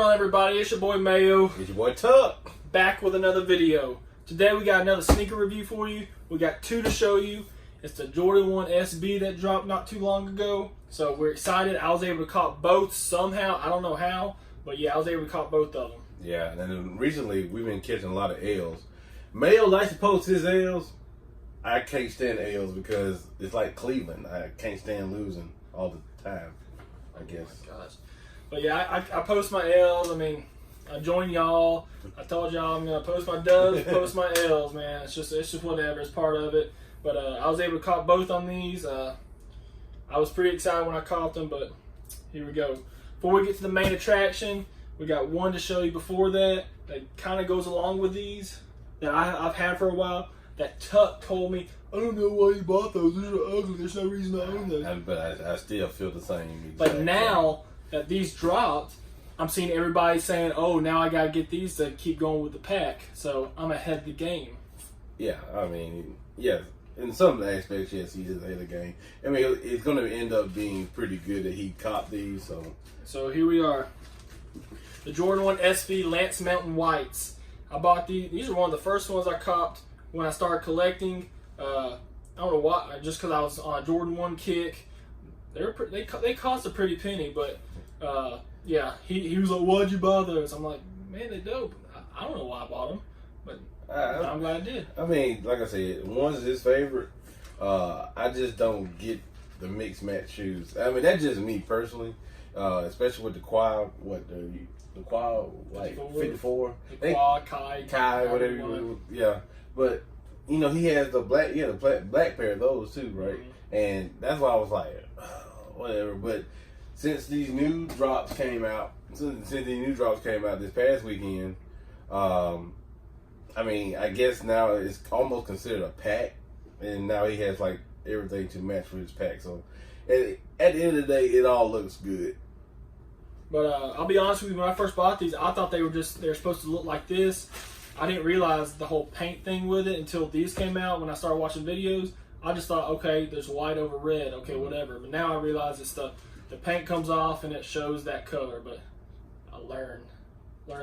on, everybody? It's your boy Mayo. It's your boy Tuck. Back with another video. Today we got another sneaker review for you. We got two to show you. It's the Jordan 1 SB that dropped not too long ago. So we're excited. I was able to cop both somehow. I don't know how, but yeah, I was able to cop both of them. Yeah, and then recently we've been catching a lot of L's. Mayo likes to post his L's. I can't stand L's because it's like Cleveland. I can't stand losing all the time, I guess. Oh my gosh. But yeah, I post my L's. I mean, I joined y'all. I told y'all I'm gonna post my dubs, post my L's, man. It's just whatever. It's part of it. But I was able to cop both on these. I was pretty excited when I caught them, but here we go. Before we get to the main attraction, we got one to show you before that kind of goes along with these that I've had for a while. That Tuck told me, I don't know why you bought those. These are ugly. There's no reason to own them. But I still feel the same. But now that these dropped, I'm seeing everybody saying, oh, now I got to get these to keep going with the pack. So I'm ahead of the game. Yeah, I mean, yeah. In some aspects, yes, he is ahead of the game. I mean, it's going to end up being pretty good that he caught these. So here we are. The Jordan 1 SB Lance Mountain Whites. I bought these. These are one of the first ones I copped when I started collecting. I don't know why, just because I was on a Jordan 1 kick. They cost a pretty penny, but yeah, he was like, why'd you buy those? I'm like, man, they dope. I don't know why I bought them, but I'm glad I did. I mean, like I said, 1's his favorite. I just don't get the mixed match shoes. I mean, that's just me personally, especially with the quad. The quad, like 54. The quad, Kai, whatever you want. Yeah, but you know he has the black, the black pair of those too, right? Mm-hmm. And that's why I was like, whatever. But since these new drops came out, this past weekend, I mean, I guess now it's almost considered a pack, and now he has like everything to match with his pack. So at the end of the day, it all looks good. But I'll be honest with you, when I first bought these, I thought they're supposed to look like this. I didn't realize the whole paint thing with it until these came out. When I started watching videos, I just thought, okay, there's white over red, okay, whatever. But now I realize it's the paint comes off and it shows that color. But I learn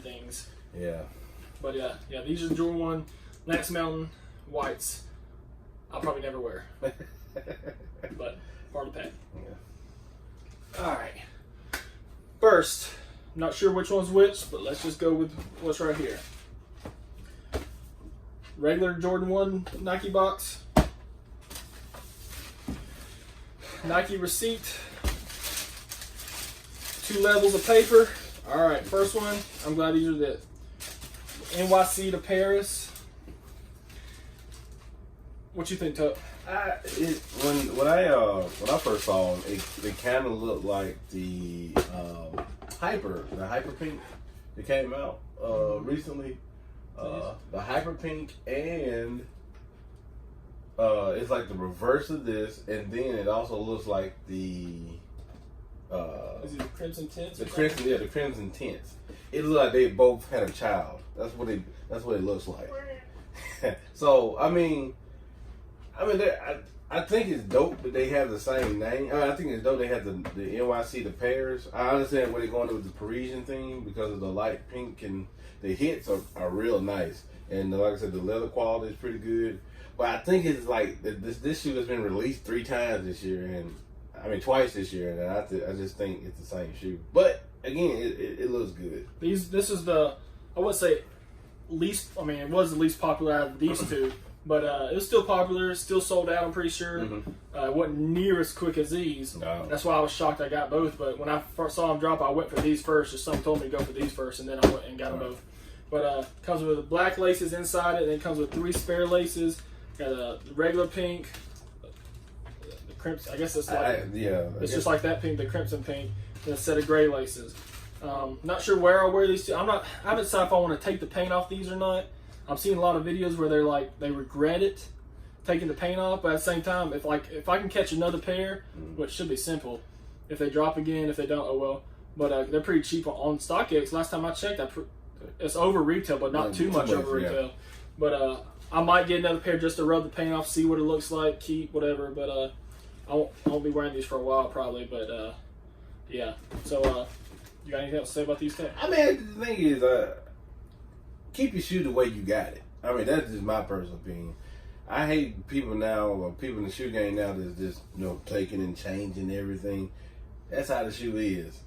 things. Yeah. But yeah, these are Jordan 1 Lance Mountain Whites. I'll probably never wear, but part of the pack. Yeah. All right. First, I'm not sure which one's which, but let's just go with what's right here. Regular Jordan 1 Nike box. Nike receipt. 2 levels of paper. All right, first one. I'm glad these are the NYC to Paris. What you think, Tuck? When I first saw them, it kind of looked like the hyper pink that came out recently. The hyper pink, and it's like the reverse of this, and then it also looks like the is it the crimson tints? The crimson tints. It looks like they both had a child. That's what it looks like. So I mean, I think it's dope that they have the same name. I think it's dope they have the NYC to Paris. I understand where they're going with the Parisian theme because of the light pink, and the hits are real nice. And like I said, the leather quality is pretty good. But I think it's like this shoe has been released 3 times this year, and I mean twice this year, and I just think it's the same shoe. But again, it looks good. This is the, I would say least. I mean, it was the least popular out of these two. But it was still popular, still sold out, I'm pretty sure. Mm-hmm. It wasn't near as quick as these. No. That's why I was shocked I got both. But when I first saw them drop, I went for these first. Just someone told me to go for these first, and then I went and got them both. But comes with black laces inside it, and it comes with 3 spare laces. Got a regular pink, the crimson. I guess it's like it's just like that pink, the crimson pink, and a set of gray laces. Not sure where I'll wear these two. I haven't decided if I want to take the paint off these or not. I'm seeing a lot of videos where they're like they regret it, taking the paint off. But at the same time, if I can catch another pair, which should be simple, if they drop again, if they don't, oh well. But they're pretty cheap on StockX. Last time I checked, it's over retail, but not too much over retail. Yeah. But I might get another pair just to rub the paint off, see what it looks like, keep whatever. But I won't be wearing these for a while probably. But yeah. So You got anything else to say about these things? I mean, the thing is, keep your shoe the way you got it. I mean, that's just my personal opinion. I hate people now, or people in the shoe game now that's just, taking and changing everything. That's how the shoe is.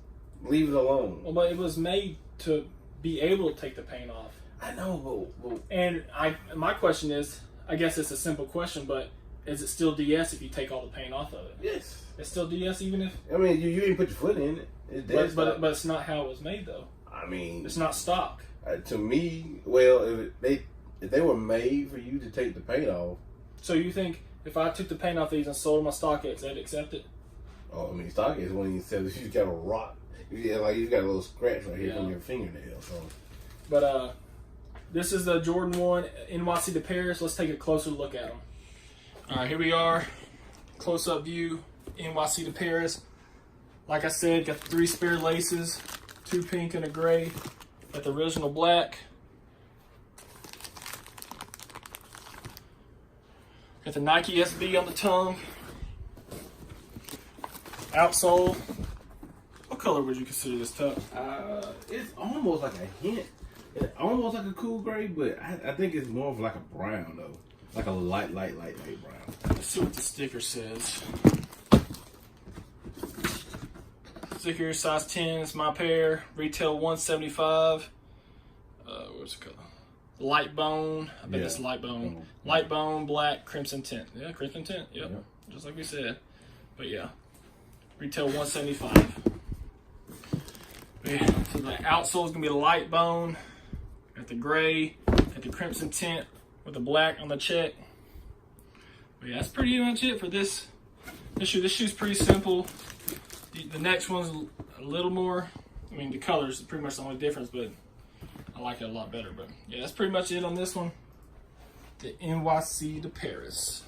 Leave it alone. Well, but it was made to be able to take the paint off. I know, but and my question is, I guess it's a simple question, but is it still DS if you take all the paint off of it? yes. It's still DS even if. I mean, you didn't put your foot in it. It's dead But it's not how it was made though. I mean, It's not stock. to me, well, if they were made for you to take the paint off. So you think if I took the paint off these and sold them my StockX, they'd accept it? Oh, I mean, stock is when you said you got a rock. Yeah, like you got a little scratch right here from your fingernail. So, but this is the Jordan 1 NYC to Paris. Let's take a closer look at them. All right, here we are, close up view, NYC to Paris. Like I said, got the 3 spare laces, 2 pink and a gray. Got the original black. Got the Nike SB on the tongue. Outsole. What color would you consider this tuck? it's almost like a hint. It's almost like a cool gray, but I think it's more of like a brown though, like a light brown. Let's see what the sticker says. Sticker size 10 is my pair. Retail $175. Where's the color? Light bone. I bet it's light bone. Light bone, black, crimson tint. Yeah, crimson tint. Yep. Just like we said. But yeah, retail $175. Yeah, so the outsole is gonna be the light bone. Got the gray, got the crimson tint with the black on the check. But yeah, that's pretty much it for this shoe. This shoe's pretty simple. The next one's a little more. I mean, the color's pretty much the only difference, but I like it a lot better. But yeah, that's pretty much it on this one. The NYC to Paris.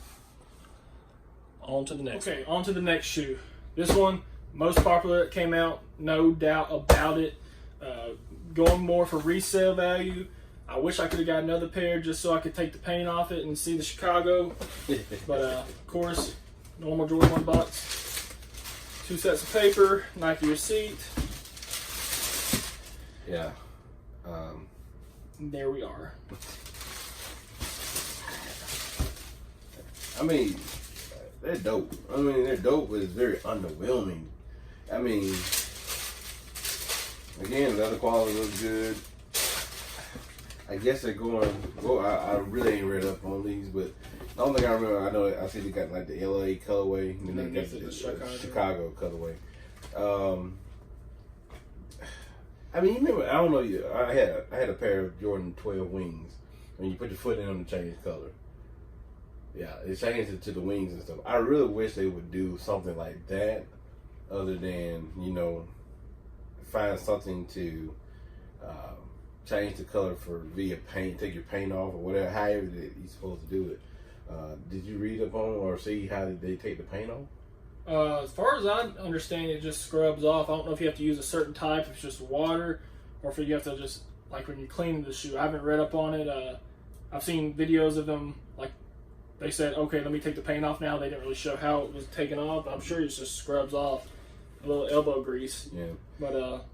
On to the next. Okay, on to the next shoe. This one, most popular. It came out, no doubt about it. Going more for resale value. I wish I could have got another pair just so I could take the paint off it and see the Chicago. But of course, normal Jordan 1 box. 2 sets of paper, Nike receipt. Yeah. There we are. I mean, they're dope. They're dope, but it's very underwhelming. I mean, again, the other quality looks good. I guess they're going. Well, I really ain't read up on these, but the only thing I remember, I know I see they got like the LA colorway, and then they got the Chicago colorway. I mean, you remember? I don't know. I had a pair of Jordan 12 wings. When you put your foot in them, to change color. Yeah, it changed it to the wings and stuff. I really wish they would do something like that, other than find something to change the color for via paint, take your paint off or whatever. However you're supposed to do it. Did you read up on or see how did they take the paint off? As far as I understand, it just scrubs off. I don't know if you have to use a certain type, if it's just water, or if you have to just, like when you clean the shoe. I haven't read up on it. I've seen videos of them, like they said, okay, let me take the paint off now. They didn't really show how it was taken off. I'm sure it just scrubs off. A little elbow grease. Yeah. But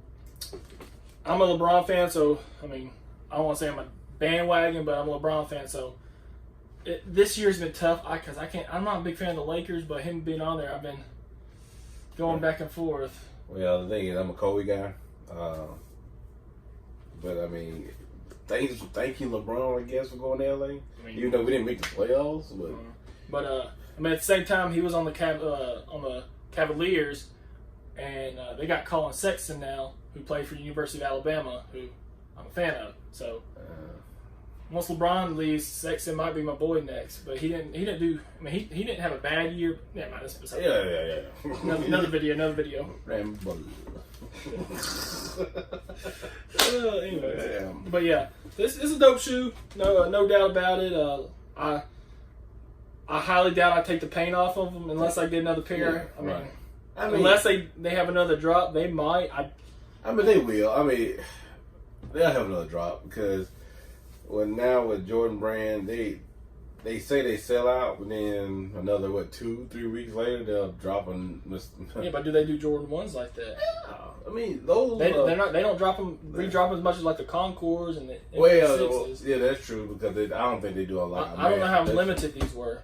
I'm a LeBron fan, so, I mean, I don't want to say I'm a bandwagon, but I'm a LeBron fan, so this year's been tough because I'm not a big fan of the Lakers, but him being on there, I've been going back and forth. Well, the thing is, I'm a Kobe guy, but I mean, thank you, LeBron, I guess, for going to LA. Even though we didn't make the playoffs, but I mean, at the same time, he was on the Cavaliers, and they got Colin Sexton now, who played for the University of Alabama, who I'm a fan of. So once LeBron leaves, Sexton might be my boy next. But he didn't do. I mean, he didn't have a bad year. Yeah, Another video. Anyways, but yeah, this is a dope shoe. No doubt about it. I highly doubt I take the paint off of them unless I get another pair. Yeah, I mean, unless they have another drop, they might. I mean, they will. I mean, they'll have another drop because now with Jordan Brand, they they say they sell out, but then another 2-3 weeks later they'll drop them. Yeah, but do they do Jordan 1s like that? I mean, those they don't drop them, redrop as much as like the Concords and the M6s. Yeah, that's true because I don't think they do a lot. I don't know how limited these were.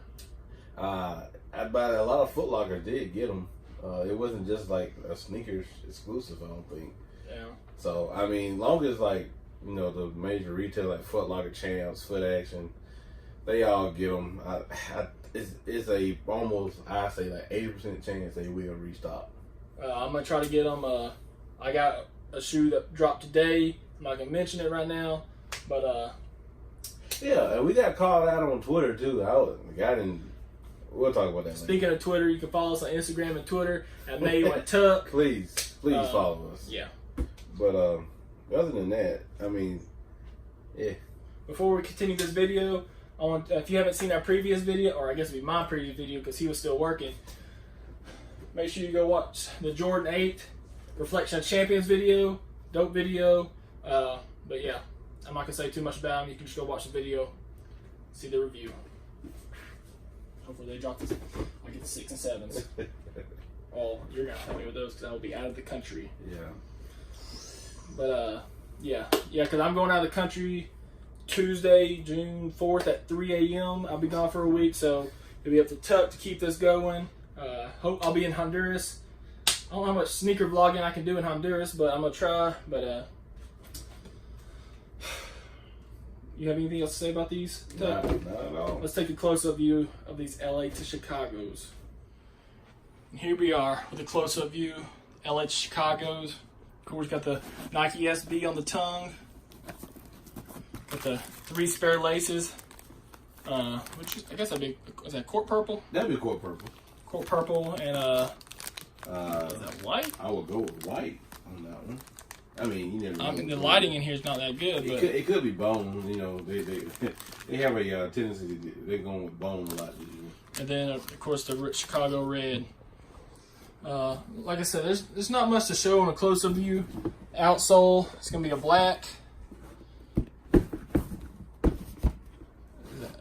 But a lot of Foot Locker did get them. It wasn't just like a sneakers exclusive, I don't think. Yeah. So I mean, long as like the major retailers like Foot Locker, Champs, Foot Action, they all get them. It's a almost, I say like 80% chance they will restock. I'm gonna try to get them. I got a shoe that dropped today. I'm not gonna mention it right now, but yeah, and we got called out on Twitter too. We'll talk about that. Speaking of Twitter, you can follow us on Instagram and Twitter at MadeWhatTuck. Please follow us. Yeah. But other than that, I mean, yeah. Before we continue this video, I want if you haven't seen our previous video, or I guess it'd be my previous video because he was still working. Make sure you go watch the Jordan 8 Reflection of Champions video. Dope video. But yeah, I'm not gonna say too much about him. You can just go watch the video, see the review. Hopefully they drop this. I get the 6 and 7s. Oh, you're gonna help me with those because I will be out of the country. Yeah. But yeah, because I'm going out of the country Tuesday, June 4th at 3 a.m. I'll be gone for a week, so it'll be up to Tuck to keep this going. Hope I'll be in Honduras. I don't know how much sneaker vlogging I can do in Honduras, but I'm gonna try. But you have anything else to say about these? Not at all. Let's take a close-up view of these LA to Chicago's. And here we are with a close-up view, LA to Chicago's. Of course, got the Nike SB on the tongue. Got the 3 spare laces. Which is, I guess that'd be, is that court purple? That'd be court purple. Court purple and is that white? I would go with white on that one. I mean, you never know. I mean, the lighting in here is not that good, but it could be bone. They have a tendency they're going with bone a lot. And then of course the Chicago red. Like I said, there's not much to show on a close-up view. Outsole, it's gonna be a black.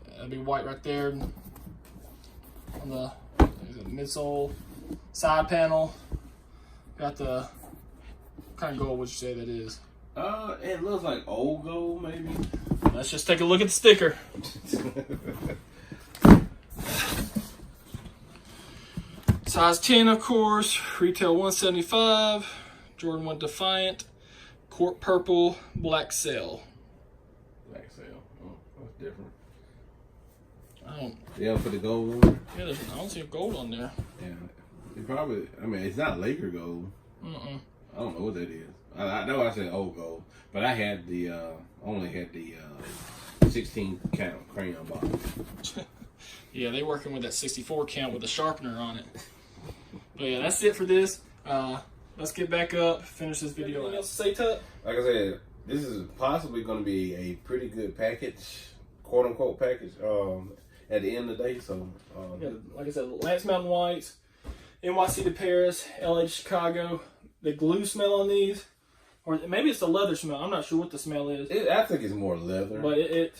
That'll be white right there on the midsole. Side panel, got the what kind of gold would you say that is? It looks like old gold, maybe. Let's just take a look at the sticker. Size 10, of course. Retail $175. Jordan 1 Defiant. Court purple, black sail. Black sail. Oh, that's different. I don't. Yeah, for the gold on there. Yeah, I don't see a gold on there. Yeah, it probably. I mean, it's not Laker gold. I don't know what that is. I know I said old gold, but I had the only had the 16 count crayon box. Yeah, they working with that 64 count with a sharpener on it. But yeah, that's it for this. Let's get back up, finish this video. Anything else to say, Tuck? Like I said, this is possibly going to be a pretty good package, quote unquote package. At the end of the day, so yeah, like I said, Lance Mountain Whites, NYC to Paris, LA to Chicago. The glue smell on these, or maybe it's the leather smell. I'm not sure what the smell is. I think it's more leather, but it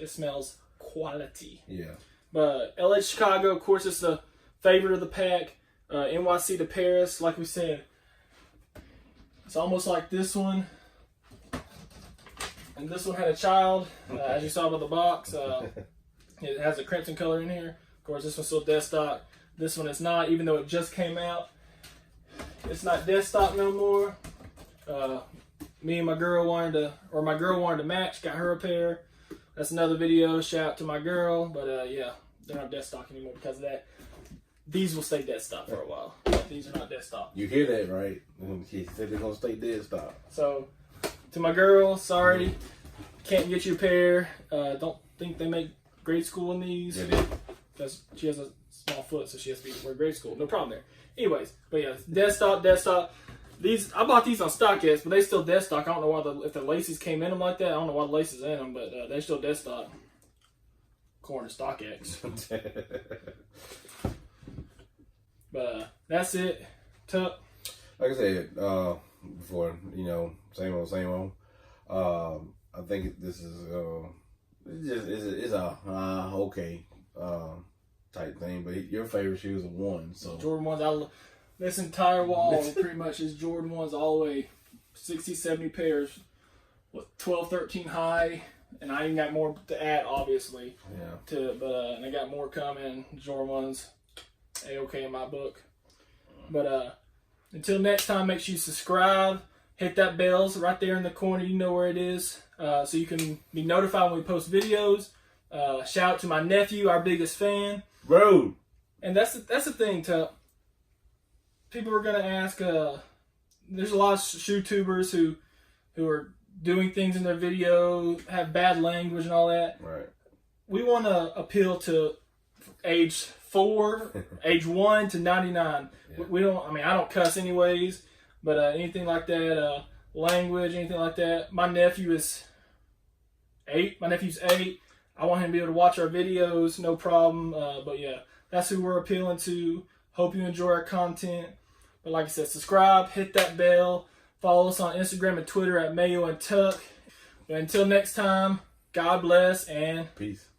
smells quality. Yeah. But LA to Chicago, of course, it's the favorite of the pack. NYC to Paris, like we said, it's almost like this one. And this one had a child, as you saw by the box. It has a crimson color in here. Of course, this one's still dead stock. This one is not, even though it just came out. It's not dead stock no more. Me and my girl wanted to match, got her a pair. That's another video. Shout out to my girl. But yeah, they're not dead stock anymore because of that. These will stay dead stock for a while. These are not dead stock. You hear that, right? She said they're going to stay dead stock. So, to my girl, sorry. Can't get you a pair. Don't think they make grade school in these. Yeah, because she has a small foot, so she has to wear grade school. No problem there. Anyways, but yeah, dead stock. These I bought these on StockX, but they still dead stock. I don't know why if the laces came in them like that. I don't know why the laces in them, but they're still dead stock. According to StockX. But that's it. Tuck. Like I said before, same old. I think this is it's a okay type thing. But your favorite shoes are 1's. So Jordan 1's. This entire wall pretty much is Jordan 1's all the way, 60, 70 pairs with 12, 13 high. And I even got more to add, obviously. Yeah. And I got more coming. Jordan 1's A-okay in my book. But until next time, make sure you subscribe. Hit that bells right there in the corner. You know where it is. So you can be notified when we post videos. Shout out to my nephew, our biggest fan. Bro. And that's the thing. People are going to ask, there's a lot of shoe-tubers who are doing things in their video, have bad language and all that. Right. We want to appeal to age 4, age 1 to 99. Yeah. We don't. I mean, I don't cuss anyways, but anything like that, language, anything like that. My nephew is 8. My nephew's 8. I want him to be able to watch our videos, no problem. But yeah, that's who we're appealing to. Hope you enjoy our content. But like I said, subscribe, hit that bell. Follow us on Instagram and Twitter at Mayo and Tuck. But until next time, God bless and peace.